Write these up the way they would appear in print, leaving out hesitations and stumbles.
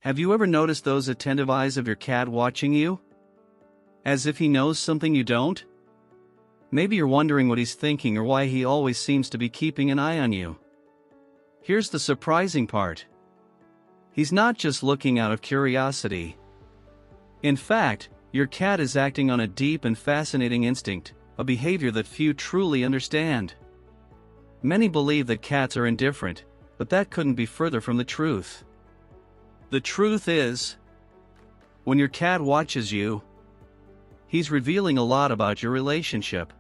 Have you ever noticed those attentive eyes of your cat watching you? As if he knows something you don't? Maybe you're wondering what he's thinking or why he always seems to be keeping an eye on you. Here's the surprising part. He's not just looking out of curiosity. In fact, your cat is acting on a deep and fascinating instinct, a behavior that few truly understand. Many believe that cats are indifferent, but that couldn't be further from the truth. The truth is, when your cat watches you, he's revealing a lot about your relationship.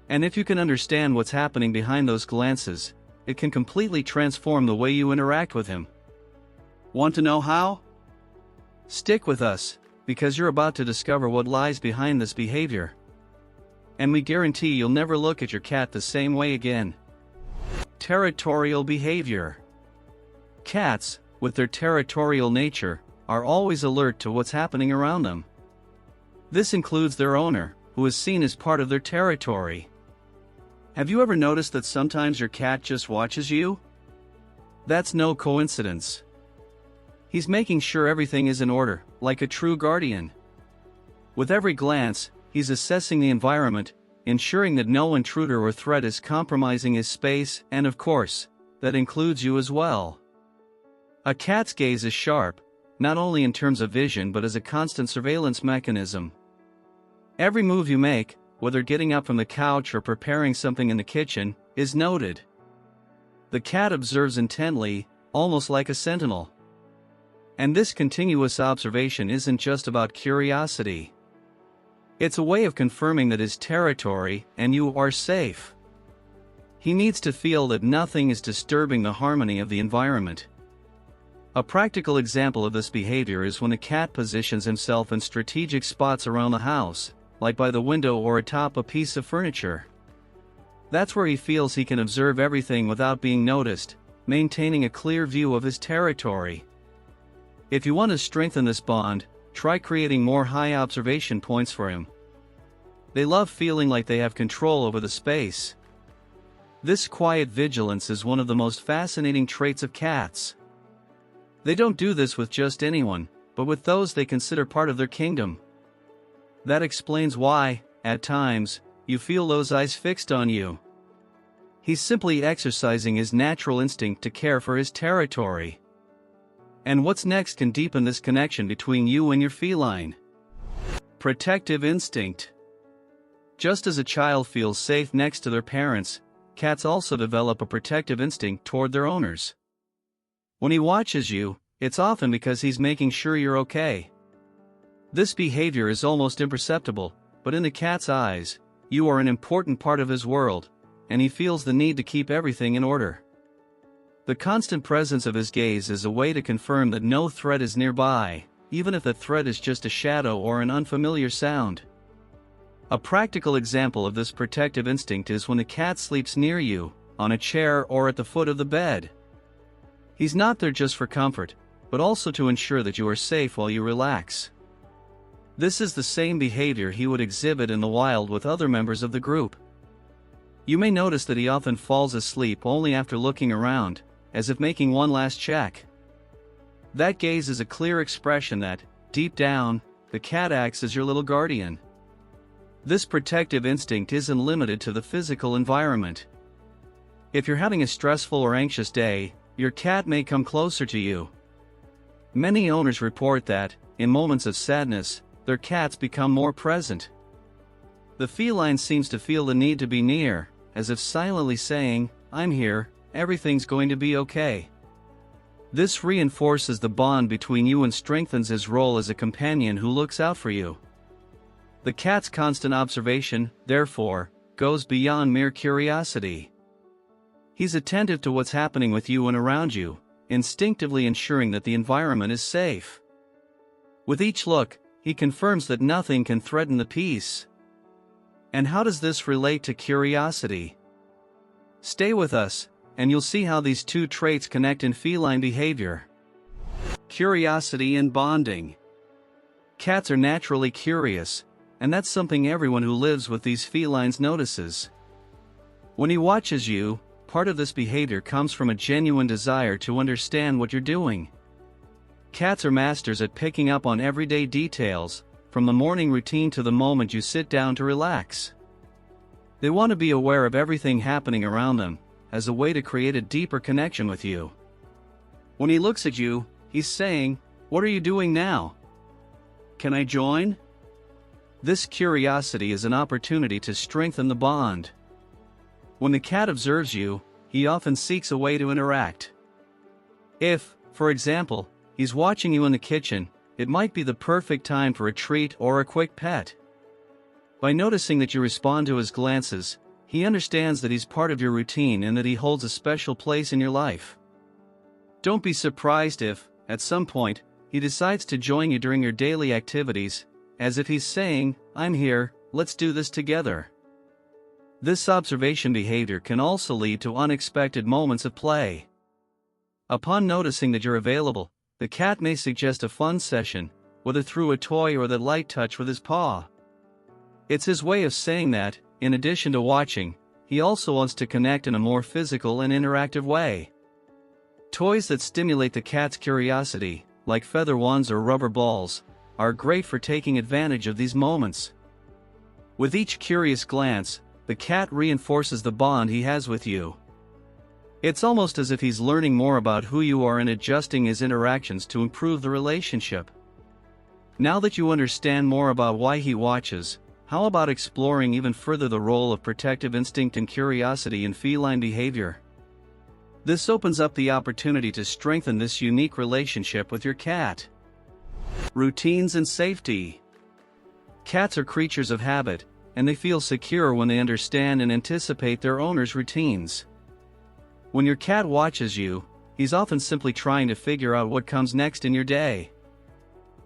And if you can understand what's happening behind those glances, it can completely transform the way you interact with him. Want to know how? Stick with us, because you're about to discover what lies behind this behavior. And we guarantee you'll never look at your cat the same way again. Territorial behavior. Cats, with their territorial nature, are always alert to what's happening around them. This includes their owner, who is seen as part of their territory. Have you ever noticed that sometimes your cat just watches you? That's no coincidence. He's making sure everything is in order, like a true guardian. With every glance, he's assessing the environment, ensuring that no intruder or threat is compromising his space, and of course, that includes you as well. A cat's gaze is sharp, not only in terms of vision but as a constant surveillance mechanism. Every move you make, whether getting up from the couch or preparing something in the kitchen, is noted. The cat observes intently, almost like a sentinel. And this continuous observation isn't just about curiosity. It's a way of confirming that his territory and you are safe. He needs to feel that nothing is disturbing the harmony of the environment. A practical example of this behavior is when a cat positions himself in strategic spots around the house, like by the window or atop a piece of furniture. That's where he feels he can observe everything without being noticed, maintaining a clear view of his territory. If you want to strengthen this bond, try creating more high observation points for him. They love feeling like they have control over the space. This quiet vigilance is one of the most fascinating traits of cats. They don't do this with just anyone, but with those they consider part of their kingdom. That explains why, at times, you feel those eyes fixed on you. He's simply exercising his natural instinct to care for his territory. And what's next can deepen this connection between you and your feline. Protective instinct. Just as a child feels safe next to their parents, cats also develop a protective instinct toward their owners. When he watches you, it's often because he's making sure you're okay. This behavior is almost imperceptible, but in the cat's eyes, you are an important part of his world, and he feels the need to keep everything in order. The constant presence of his gaze is a way to confirm that no threat is nearby, even if the threat is just a shadow or an unfamiliar sound. A practical example of this protective instinct is when the cat sleeps near you, on a chair or at the foot of the bed. He's not there just for comfort, but also to ensure that you are safe while you relax. This is the same behavior he would exhibit in the wild with other members of the group. You may notice that he often falls asleep only after looking around, as if making one last check. That gaze is a clear expression that, deep down, the cat acts as your little guardian. This protective instinct isn't limited to the physical environment. If you're having a stressful or anxious day, your cat may come closer to you. Many owners report that, in moments of sadness, their cats become more present. The feline seems to feel the need to be near, as if silently saying, "I'm here, everything's going to be okay." This reinforces the bond between you and strengthens his role as a companion who looks out for you. The cat's constant observation, therefore, goes beyond mere curiosity. He's attentive to what's happening with you and around you, instinctively ensuring that the environment is safe. With each look, he confirms that nothing can threaten the peace. And how does this relate to curiosity? Stay with us, and you'll see how these two traits connect in feline behavior. Curiosity and bonding. Cats are naturally curious, and that's something everyone who lives with these felines notices. When he watches you, part of this behavior comes from a genuine desire to understand what you're doing. Cats are masters at picking up on everyday details, from the morning routine to the moment you sit down to relax. They want to be aware of everything happening around them, as a way to create a deeper connection with you. When he looks at you, he's saying, "What are you doing now? Can I join?" This curiosity is an opportunity to strengthen the bond. When the cat observes you, he often seeks a way to interact. If, for example, he's watching you in the kitchen, it might be the perfect time for a treat or a quick pet. By noticing that you respond to his glances, he understands that he's part of your routine and that he holds a special place in your life. Don't be surprised if, at some point, he decides to join you during your daily activities, as if he's saying, "I'm here, let's do this together." This observation behavior can also lead to unexpected moments of play. Upon noticing that you're available, the cat may suggest a fun session, whether through a toy or the light touch with his paw. It's his way of saying that, in addition to watching, he also wants to connect in a more physical and interactive way. Toys that stimulate the cat's curiosity, like feather wands or rubber balls, are great for taking advantage of these moments. With each curious glance, the cat reinforces the bond he has with you. It's almost as if he's learning more about who you are and adjusting his interactions to improve the relationship. Now that you understand more about why he watches, how about exploring even further the role of protective instinct and curiosity in feline behavior? This opens up the opportunity to strengthen this unique relationship with your cat. Routines and safety. Cats are creatures of habit, and they feel secure when they understand and anticipate their owner's routines. When your cat watches you, he's often simply trying to figure out what comes next in your day.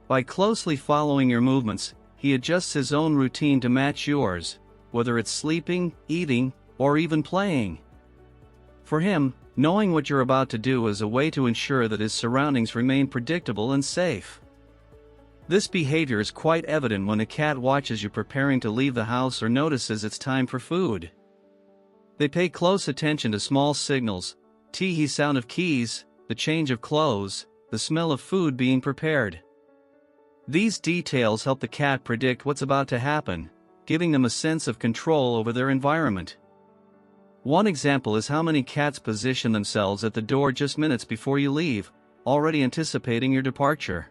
By closely following your movements, he adjusts his own routine to match yours, whether it's sleeping, eating, or even playing. For him, knowing what you're about to do is a way to ensure that his surroundings remain predictable and safe. This behavior is quite evident when a cat watches you preparing to leave the house or notices it's time for food. They pay close attention to small signals, tee-hee sound of keys, the change of clothes, the smell of food being prepared. These details help the cat predict what's about to happen, giving them a sense of control over their environment. One example is how many cats position themselves at the door just minutes before you leave, already anticipating your departure.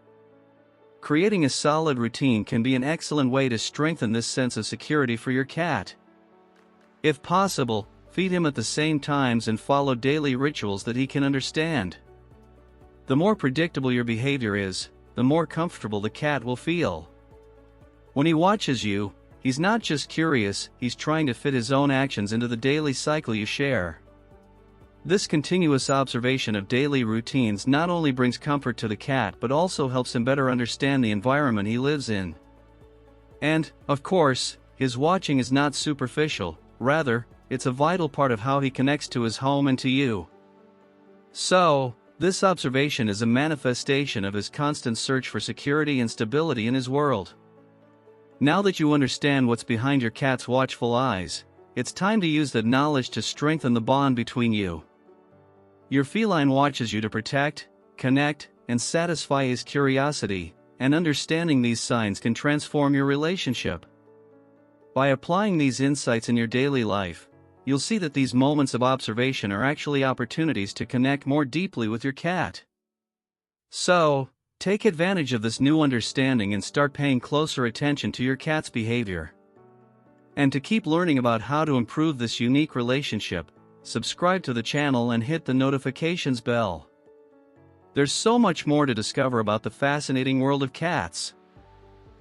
Creating a solid routine can be an excellent way to strengthen this sense of security for your cat. If possible, feed him at the same times and follow daily rituals that he can understand. The more predictable your behavior is, the more comfortable the cat will feel. When he watches you, he's not just curious, he's trying to fit his own actions into the daily cycle you share. This continuous observation of daily routines not only brings comfort to the cat but also helps him better understand the environment he lives in. And, of course, his watching is not superficial, rather, it's a vital part of how he connects to his home and to you. So, this observation is a manifestation of his constant search for security and stability in his world. Now that you understand what's behind your cat's watchful eyes, it's time to use that knowledge to strengthen the bond between you. Your feline watches you to protect, connect, and satisfy his curiosity, and understanding these signs can transform your relationship. By applying these insights in your daily life, you'll see that these moments of observation are actually opportunities to connect more deeply with your cat. So, take advantage of this new understanding and start paying closer attention to your cat's behavior. And to keep learning about how to improve this unique relationship, subscribe to the channel and hit the notifications bell. There's so much more to discover about the fascinating world of cats.